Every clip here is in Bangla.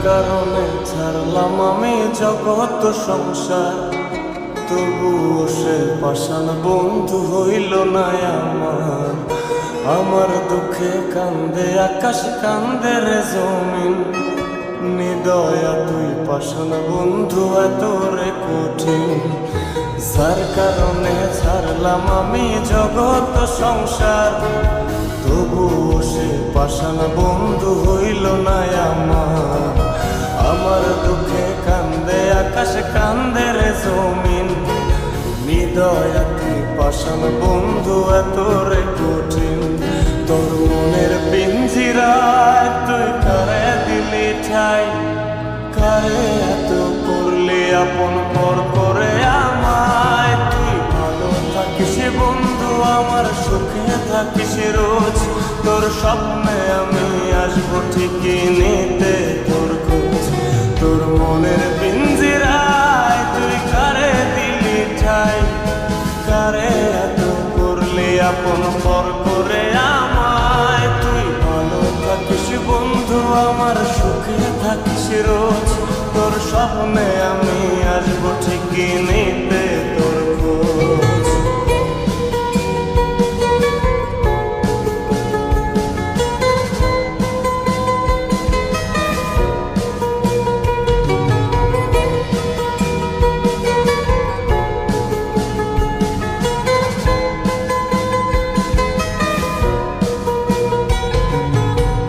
কারণে ছাড়লাম আমি জগৎ সংসার, তবুও সে পাষাণ বন্ধু হইল না আমার। আমার দুঃখে কান্দে আকাশ, কান্দে রে জমিন, নিদয়া তুই পাষাণ বন্ধু এত রে কঠিন। যার কারণে ছাড়লাম আমি জগৎ সংসার, তবুও সে পাষাণ বন্ধু হইল না আমার। আমার দুঃখে কান্দে আকাশ, কান্দে রে জমিন, নিদয়া তুই পাষাণ বন্ধু এত রে কঠিন। তোর মনের পিঞ্জিরায় তুই কারে দিলি ঠাই, কারে এত করলি আপন পর করে আমায়। তুই ভালো থাকিস বন্ধু আমার, সুখে থাকিস রোজ, তোর স্বপ্নে আমি আসবো ঠিকই নিতে তোর খোঁজ। তোর মনের পিঞ্জিরায় তুই কারে দিলি ঠাই, কারে এত করলি আপন পর করে আমায়। তুই ভালো থাকিস বন্ধু আমার, সুখে থাকিস রোজ, তোর স্বপ্নে আমি আসবো ঠিকই নিতে তোর খোঁজ।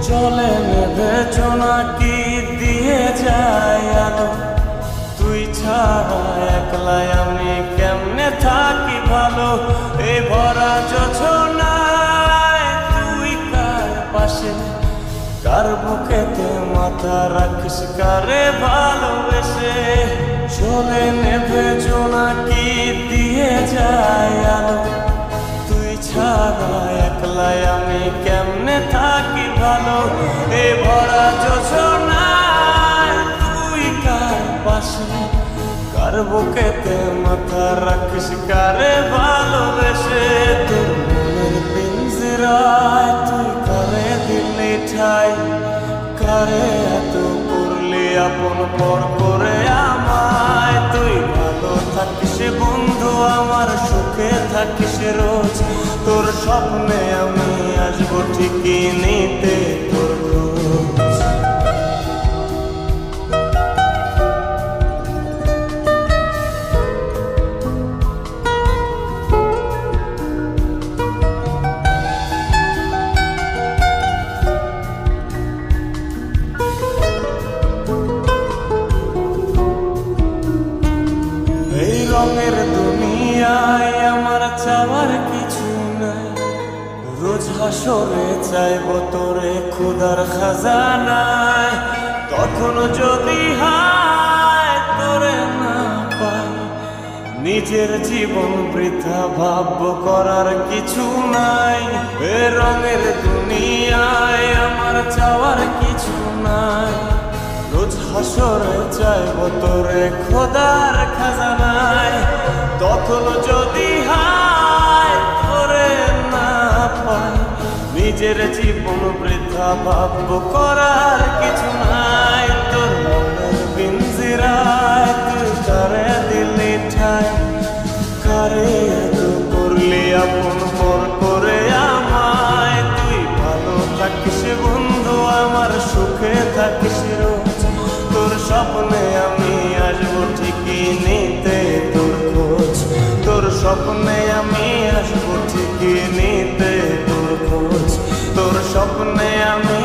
চলে নেবে জোনাকি দিয়ে যায় আলো, তুই ছাড়া একলাই আমি কেমনে থাকি ভালো। এই ভরা যোছনায় তুই কার পাশে, কার বুকেতে মাথা রাখিস কারে ভালোবেসে। চলে নেবে জোনাকি দিয়ে যায় আলো, তুই ছাড়া একলাই আমি কেমনে থাকি ভালো। এ ভরা যোছনায় তুই কার পাশে, কার বুকেতে মাথা রাখিস কারে ভালোবেসে। তোর মনের পিঞ্জিরায় তুই কারে দিলি ঠাই, কারে এত করলি আপন পর করে আমায়। তুই ভালো থাকিস বন্ধু আমার, সুখে থাকিস রোজ, তোর স্বপ্নে আমি আসবো ঠিকই নিতে তোর খোঁজ। এই রঙের দুনিয়ায় আমার চাওয়ার কিছু নাই, রোজ হাসরে চাইব তোরে খোদার খাজানায়। তখন যদি হায় তোরে না পাই, নিজের জীবন বৃথা ভাবব করার কিছু নাই। এ রঙের দুনিয়ায় আমার চাওয়ার কিছু নাই, রোজ হাসরে চাইব তোরে খোদার খাজানায়। তখন যদি হায় তোরে না পাই, নিজের জীবন বৃথা ভাবব করার কিছু নাই। তোর মনের পিঞ্জিরায় তুই কারে দিলি ঠাই, কারে এত করলি আপন পর করে আমায়। তুই ভালো থাকিস বন্ধু আমার, সুখে থাকিস রোজ, তোর স্বপ্নে আমি আসবো ঠিকই নিতে তোর খোঁজ। তোর স্বপ্নে আমি আসবো ঠিকই নিতে তোর খোঁজ, তোর স্বপ্নে আমি